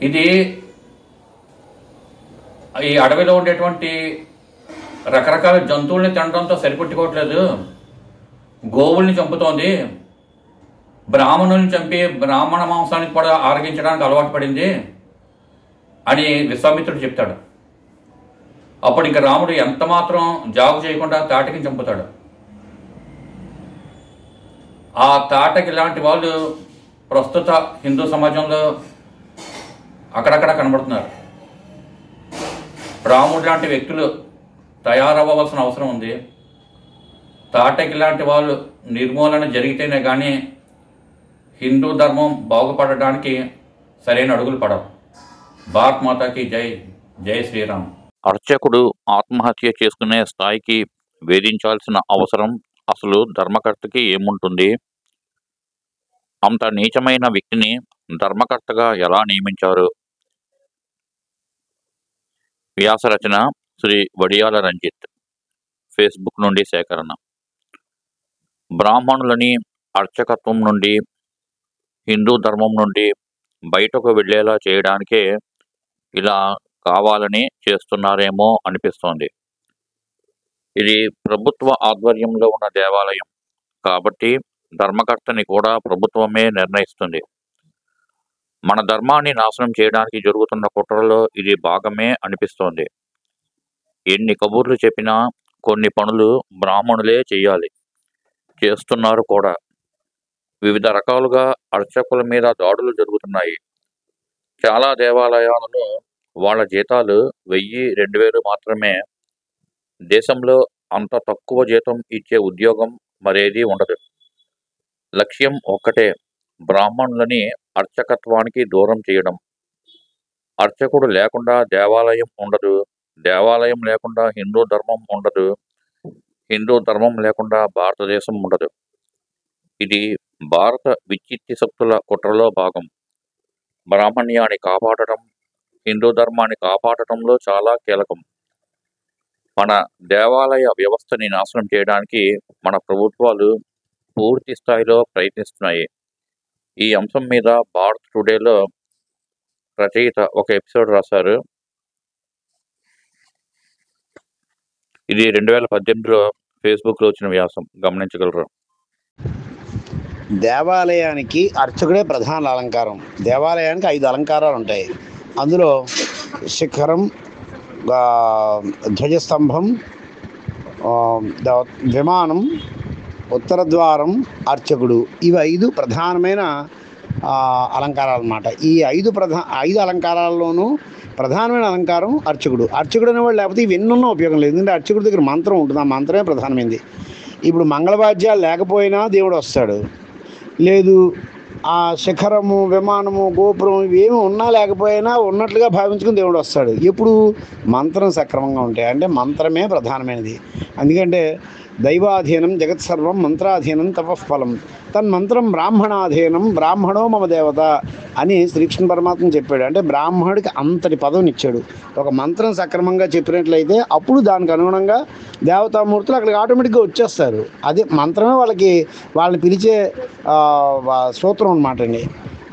ఇది ఈ అడవిలో ఉండేటువంటి రకరకాల జంతువుల్ని తినడంతో సరిపెట్టుకోవట్లేదు, గోవుల్ని చంపుతోంది, బ్రాహ్మణుల్ని చంపి బ్రాహ్మణ మాంసానికి కూడా ఆరగించడానికి అలవాటు పడింది అని విశ్వామిత్రుడు చెప్తాడు. అప్పుడు ఇంకా రాముడు ఎంత మాత్రం జాగు చేయకుండా తాటకిని చంపుతాడు. ఆ తాటకి లాంటి వాళ్ళు ప్రస్తుత హిందూ సమాజంలో అక్కడక్కడ కనబడుతున్నారు. రాముడు లాంటి వ్యక్తులు తయారవ్వవలసిన అవసరం ఉంది. తాటకి లాంటి వాళ్ళు నిర్మూలన జరిగితేనే కానీ హిందూ ధర్మం బాగుపడడానికి సరైన అడుగులు పడవు. భారత్ మాతాకి జై. జై శ్రీరామ్. అర్చకుడు ఆత్మహత్య చేసుకునే స్థాయికి వేధించాల్సిన అవసరం అసలు ధర్మకర్తకి ఏముంటుంది? అంత నీచమైన వ్యక్తిని ధర్మకర్తగా ఎలా నియమించారు? వ్యాస రచన శ్రీ వడియాల రంజిత్. ఫేస్బుక్ నుండి సేకరణ. బ్రాహ్మణులని అర్చకత్వం నుండి, హిందూ ధర్మం నుండి బయటకు వెళ్ళేలా చేయడానికే ఇలా కావాలని చేస్తున్నారేమో అనిపిస్తోంది. ఇది ప్రభుత్వ ఆధ్వర్యంలో ఉన్న దేవాలయం కాబట్టి ధర్మకర్తని కూడా ప్రభుత్వమే నిర్ణయిస్తుంది. మన ధర్మాన్ని నాశనం చేయడానికి జరుగుతున్న కుట్రలో ఇది భాగమే అనిపిస్తోంది. ఎన్ని కబుర్లు చెప్పినా కొన్ని పనులు బ్రాహ్మణులే చేయాలి, చేస్తున్నారు కూడా. వివిధ రకాలుగా అర్చకుల మీద దాడులు జరుగుతున్నాయి. చాలా దేవాలయాలలో వాళ్ళ జీతాలు 1000, 2000 మాత్రమే. దేశంలో అంత తక్కువ జీతం ఇచ్చే ఉద్యోగం మరేదీ ఉండదు. లక్ష్యం ఒక్కటే, బ్రాహ్మణులని అర్చకత్వానికి దూరం చేయడం. అర్చకుడు లేకుండా దేవాలయం ఉండదు. దేవాలయం లేకుండా హిందూ ధర్మం ఉండదు. హిందూ ధర్మం లేకుండా భారతదేశం ఉండదు. ఇది భారత విచ్చిత్తి శక్తుల కుట్రలో భాగం. బ్రాహ్మణ్యాన్ని కాపాడటం హిందూ ధర్మాన్ని కాపాడటంలో చాలా కీలకం. మన దేవాలయ వ్యవస్థని నాశనం చేయడానికి మన ప్రభుత్వాలు పూర్తి స్థాయిలో ప్రయత్నిస్తున్నాయి. ఈ అంశం మీద భారత్ టుడేలో రచయిత ఒక ఎపిసోడ్ రాశారు. ఇది 2018లో ఫేస్బుక్లో వచ్చిన వ్యాసం, గమనించగలరు. దేవాలయానికి అర్చకుడే ప్రధాన అలంకారం. దేవాలయానికి 5 అలంకారాలు ఉంటాయి. అందులో శిఖరం, ధ్వజస్తంభం, విమానం, ఉత్తర ద్వారం, అర్చకుడు. ఇవి 5 ప్రధానమైన అలంకారాలు అన్నమాట. ఈ 5 అలంకారాల్లోనూ ప్రధానమైన అలంకారం అర్చకుడు. అర్చకుడు అనేవాడు లేకపోతే ఇవన్నీ ఉన్నా ఉపయోగం లేదు. ఎందుకంటే అర్చకుడి దగ్గర మంత్రం ఉంటుంది. ఆ మంత్రమే ప్రధానమైంది. ఇప్పుడు మంగళవాద్యాలు లేకపోయినా దేవుడు వస్తాడు. లేదు ఆ శిఖరము, విమానము, గోపురం ఇవేమి ఉన్నా లేకపోయినా ఉన్నట్లుగా భావించుకుని దేవుడు వస్తాడు. ఎప్పుడు మంత్రం సక్రమంగా ఉంటాయి. అంటే మంత్రమే ప్రధానమైనది. ఎందుకంటే దైవాధీనం జగత్సర్వం మంత్రాధీనం తపఃఫలం తన్మంత్రం బ్రాహ్మణాధీనం బ్రాహ్మణో మమ దేవత అని శ్రీకృష్ణ పరమాత్మ చెప్పాడు. అంటే బ్రాహ్మణుడికి అంతటి పదవిని ఇచ్చాడు. ఒక మంత్రం సక్రమంగా చెప్పినట్లయితే అప్పుడు దానికి అనుగుణంగా దేవతామూర్తులు అక్కడికి ఆటోమేటిక్గా వచ్చేస్తారు. అది మంత్రమే వాళ్ళని పిలిచే సూత్రం అన్నమాట అండి.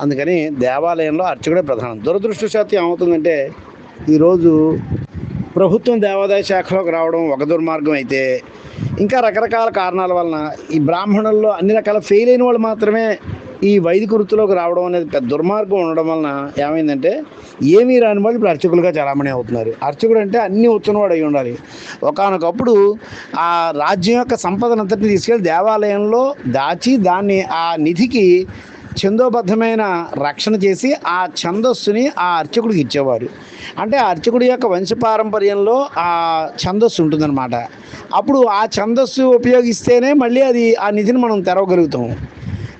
అందుకని దేవాలయంలో అర్చకుడే ప్రధానం. దురదృష్టవశాత్తు ఏమవుతుందంటే ఈరోజు ప్రభుత్వం దేవాదాయ శాఖలోకి రావడం ఒక దుర్మార్గం అయితే, ఇంకా రకరకాల కారణాల వలన ఈ బ్రాహ్మణుల్లో అన్ని రకాల ఫెయిల్ అయిన వాళ్ళు మాత్రమే ఈ వైదిక వృత్తిలోకి రావడం అనేది పెద్ద దుర్మార్గం ఉండడం వలన ఏమైందంటే ఏమీ రాని వాళ్ళు ఇప్పుడు అర్చకులుగా చాలామంది అవుతున్నారు. అర్చకుడు అంటే అన్నీ వచ్చినవాడు అయి ఉండాలి. ఒకానొకప్పుడు ఆ రాజ్యం యొక్క సంపదనంతటిని తీసుకెళ్ళి దేవాలయంలో దాచి దాన్ని ఆ నిధికి ఛందోబద్ధమైన రక్షణ చేసి ఆ ఛందస్సుని ఆ అర్చకుడికి ఇచ్చేవారు. అంటే ఆ అర్చకుడి యొక్క వంశపారంపర్యంలో ఆ ఛందస్సు ఉంటుందన్నమాట. అప్పుడు ఆ ఛందస్సు ఉపయోగిస్తేనే మళ్ళీ అది ఆ నిధిని మనం తెరవగలుగుతాం.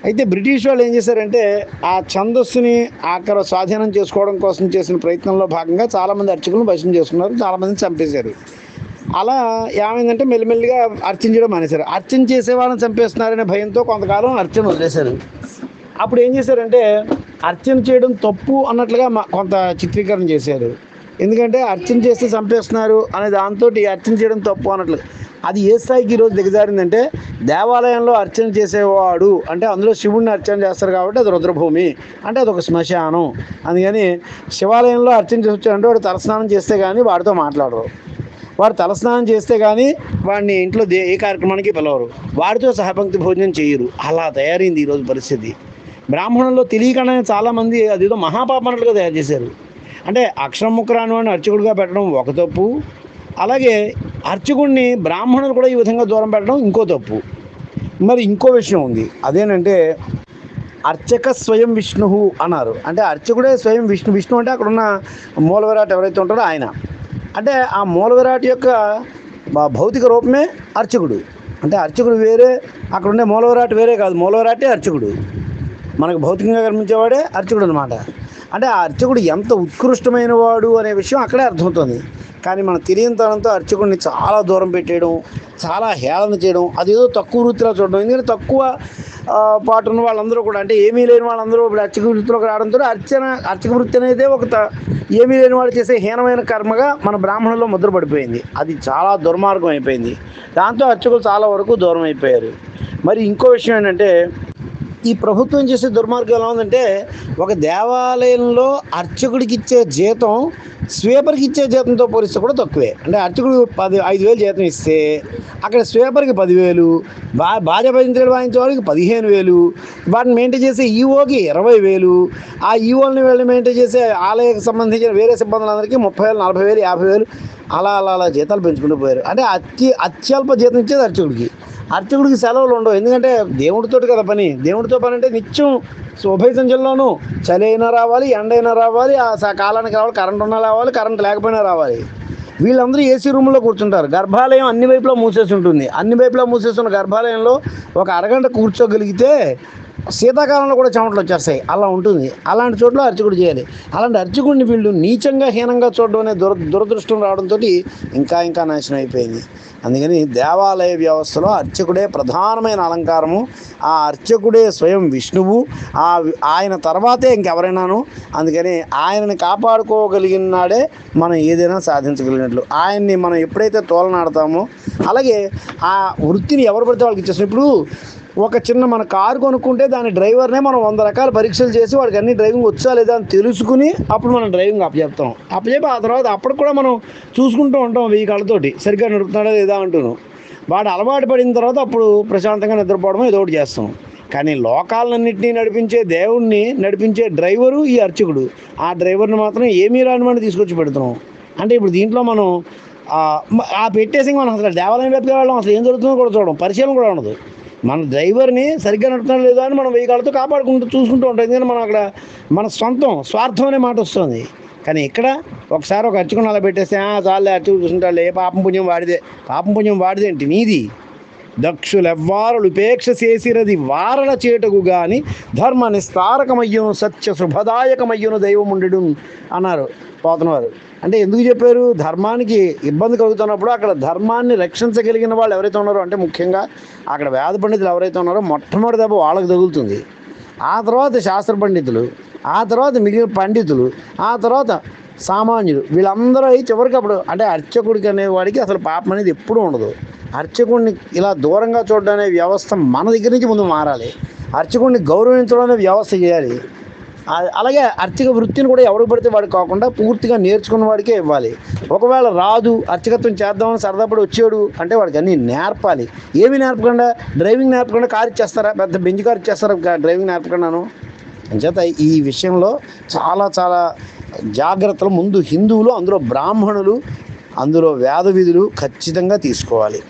అయితే బ్రిటిష్ వాళ్ళు ఏం చేశారంటే ఆ ఛందస్సుని స్వాధీనం చేసుకోవడం కోసం చేసిన ప్రయత్నంలో భాగంగా చాలామంది అర్చకులను వశం చేసుకున్నారు, చాలామందిని చంపేశారు. అలా ఏమైందంటే మెల్లిమెల్లిగా అర్చించడం మానేశారు. అర్చన చేసేవాళ్ళని చంపేస్తున్నారనే భయంతో కొంతకాలం అర్చన వదిలేశారు. అప్పుడు ఏం చేశారంటే అర్చన చేయడం తప్పు అన్నట్లుగా కొంత చిత్రీకరణ చేశారు. ఎందుకంటే అర్చన చేస్తే చంపేస్తున్నారు అనే దాంతో అర్చన చేయడం తప్పు అన్నట్లు. అది ఏ స్థాయికి ఈరోజు దిగజారిందంటే దేవాలయంలో అర్చన చేసేవాడు అంటే అందులో శివుడిని అర్చన చేస్తారు కాబట్టి అది రుద్రభూమి, అంటే అదొక శ్మశానం. అందుకని శివాలయంలో అర్చన చేసి వచ్చాడంటే వాడు తలస్నానం చేస్తే కానీ వాడితో మాట్లాడరు. వాడు తలస్నానం చేస్తే కానీ వాడిని ఇంట్లో ఏ కార్యక్రమానికి పిలవరు. వాడితో సహపంక్తి భోజనం చేయరు. అలా తయారైంది ఈరోజు పరిస్థితి. బ్రాహ్మణుల్లో తెలియకుండా చాలామంది అదేదో మహాపాపనలుగా తయారు చేశారు. అంటే అక్షరం ముక్కరాని వాడిని అర్చకుడిగా పెట్టడం ఒక తప్పు. అలాగే అర్చకుడిని బ్రాహ్మణులు కూడా ఈ విధంగా దూరం పెట్టడం ఇంకో తప్పు. మరి ఇంకో విషయం ఉంది. అదేనంటే అర్చక స్వయం విష్ణు అన్నారు. అంటే అర్చకుడే స్వయం విష్ణు అంటే అక్కడున్న మూల విరాట్ ఎవరైతే ఉంటారో ఆయన. అంటే ఆ మూల విరాట్ యొక్క భౌతిక రూపమే అర్చకుడు. అంటే అర్చకుడు వేరే, అక్కడ ఉండే మూల విరాట్ వేరే కాదు. మూల విరాటే అర్చకుడు. మనకు భౌతికంగా కనిపించేవాడే అర్చకుడు అనమాట. అంటే ఆ అర్చకుడు ఎంత ఉత్కృష్టమైన వాడు అనే విషయం అక్కడే అర్థమవుతుంది. కానీ మన తెలియనితనంతో అర్చకుడిని చాలా దూరం పెట్టేయడం, చాలా హేళన చేయడం, అదేదో తక్కువ వృత్తిలో చూడడం. ఎందుకంటే తక్కువ పాటు ఉన్న వాళ్ళందరూ కూడా, అంటే ఏమీ లేని వాళ్ళందరూ ఇప్పుడు అర్చక వృత్తిలోకి రావడంతో అర్చక వృత్తి అనేది ఏమీ లేని వాడు చేసే హీనమైన కర్మగా మన బ్రాహ్మణుల్లో ముద్ర పడిపోయింది. అది చాలా దుర్మార్గం అయిపోయింది. దాంతో అర్చకులు చాలా వరకు దూరం అయిపోయారు. మరి ఇంకో విషయం ఏంటంటే ఈ ప్రభుత్వం చేసే దుర్మార్గం ఎలా ఉందంటే ఒక దేవాలయంలో అర్చకుడికి ఇచ్చే జీతం స్వీపర్కి ఇచ్చే జీతంతో పోలిస్తే కూడా తక్కువే. అంటే అర్చకుడు 5,000 జీతం ఇస్తే అక్కడ స్వీపర్కి 10,000, బాజా భజంత్రులు వాయించే వాళ్ళకి 15,000, వాటిని మెయింటైన్ చేసే ఈఓకి 20,000, ఆ ఈఓని వెళ్ళి మెయింటైన్ చేసే ఆలయకు సంబంధించిన వేరే సిబ్బందులందరికీ 30,000, 40,000, 50,000 అలా జీతాలు పెంచుకుంటూ పోయారు. అంటే అత్యల్ప జీతం ఇచ్చేది అర్చకుడికి. అర్చకుడికి సెలవులు ఉండవు. ఎందుకంటే దేవుడితో కదా పని. దేవుడితో పని అంటే నిత్యం ఉభయ సంచల్లోనూ చలి అయినా రావాలి, ఎండ అయినా రావాలి, ఆ కాలానికి రావాలి, కరెంట్ ఉన్నా రావాలి, కరెంట్ లేకపోయినా రావాలి. వీళ్ళందరూ ఏసీ రూమ్లో కూర్చుంటారు. గర్భాలయం అన్ని వైపులా మూసేసి ఉంటుంది. అన్ని వైపులా మూసేస్తున్న గర్భాలయంలో ఒక అరగంట కూర్చోగలిగితే శీతాకాలంలో కూడా చెమటలు వచ్చేస్తాయి. అలా ఉంటుంది. అలాంటి చోట్ల అర్చకుడు చేయాలి. అలాంటి అర్చకుడిని వీళ్ళు నీచంగా హీనంగా చూడడం అనే దురదృష్టం రావడంతో ఇంకా నాశనం అయిపోయింది. అందుకని దేవాలయ వ్యవస్థలో అర్చకుడే ప్రధానమైన అలంకారము. ఆ అర్చకుడే స్వయం విష్ణువు. ఆయన తర్వాతే ఇంకెవరైనాను. అందుకని ఆయనని కాపాడుకోగలిగిన నాడే మనం ఏదైనా సాధించగలిగినట్లు. ఆయన్ని మనం ఎప్పుడైతే తోలనాడతామో, అలాగే ఆ వృత్తిని ఎవరు పడితే వాళ్ళకి ఇచ్చేస్తాం. ఇప్పుడు ఒక చిన్న మన కారు కొనుక్కుంటే దాని డ్రైవర్నే మనం 100 రకాల పరీక్షలు చేసి వాడికి అన్ని డ్రైవింగ్ వచ్చా లేదా అని తెలుసుకుని అప్పుడు మనం డ్రైవింగ్ అప్పచెప్తాం. అప్పచెప్పి ఆ తర్వాత అప్పటికి కూడా మనం చూసుకుంటూ ఉంటాం 1000 కళ్ళతోటి సరిగ్గా నడుపుతున్నాడా లేదా అంటున్నాం. వాడు అలవాటు పడిన తర్వాత అప్పుడు ప్రశాంతంగా నిద్రపోవడం ఏదో ఒకటి చేస్తాం. కానీ లోకాలన్నింటినీ నడిపించే దేవుణ్ణి నడిపించే డ్రైవరు ఈ అర్చకుడు. ఆ డ్రైవర్ని మాత్రం ఏమీ రానివాడిని తీసుకొచ్చి పెడుతున్నాం. అంటే ఇప్పుడు దీంట్లో మనం ఆ పెట్టేసి మనం అసలు దేవాలయం వెతికే వాళ్ళం అసలు ఏం జరుగుతుందో కూడా చూడడం, పరిశీలన కూడా ఉండదు. మన డ్రైవర్ని సరిగ్గా నడుపుతున్నాడు లేదా అని మనం 1000 కాళ్ళతో కాపాడుకుంటూ చూసుకుంటూ ఉంటాం. ఎందుకంటే మనం అక్కడ మన స్వార్థం అనే మాట వస్తుంది. కానీ ఇక్కడ ఒకసారి ఒక అర్చకుని అలా పెట్టేస్తే చాలే అర్చకుడు చూసుకుంటాడు, ఏ పాపం పుణ్యం వాడిదేంటి నీది. దక్షులెవ్వారులు ఉపేక్ష చేసిరది వారల చేటకు గాని ధర్మ నిస్తారకమయ్యును సత్య శుభదాయకమయ్యును దైవముండెడు అన్నారు పోతనవారు. అంటే ఎందుకు చెప్పారు? ధర్మానికి ఇబ్బంది కలుగుతున్నప్పుడు అక్కడ ధర్మాన్ని రక్షించగలిగిన వాళ్ళు ఎవరైతే ఉన్నారో, అంటే ముఖ్యంగా అక్కడ వేద పండితులు ఎవరైతే ఉన్నారో మొట్టమొదటి దెబ్బ వాళ్ళకి తగులుతుంది. ఆ తర్వాత శాస్త్ర పండితులు, ఆ తర్వాత మిగిలిన పండితులు, ఆ తర్వాత సామాన్యులు, వీళ్ళందరూ అయి చివరికి అప్పుడు అంటే అర్చకుడికి అనేవాడికి అసలు పాపం అనేది ఎప్పుడూ ఉండదు. అర్చకుడిని ఇలా దూరంగా చూడడం అనే వ్యవస్థ మన దగ్గర నుంచి ముందు మారాలి. అర్చకుడిని గౌరవించడం అనే వ్యవస్థ చేయాలి. అలాగే అర్చక వృత్తిని కూడా ఎవరికి పడితే వాడికి కాకుండా పూర్తిగా నేర్చుకున్న వాడికే ఇవ్వాలి. ఒకవేళ రాదు అర్చకత్వం చేద్దామని సరదాపడి వచ్చాడు అంటే వాడికి అన్నీ నేర్పాలి. ఏమి నేర్పకుండా డ్రైవింగ్ నేర్పకుండా కారు ఇచ్చేస్తారా? పెద్ద బెంచ్ కారు ఇచ్చేస్తారా డ్రైవింగ్ నేర్పకుండాను? అంచేత ఈ విషయంలో చాలా జాగ్రత్తలు ముందు హిందువులు, అందులో బ్రాహ్మణులు, అందులో వేద విధులు ఖచ్చితంగా తీసుకోవాలి.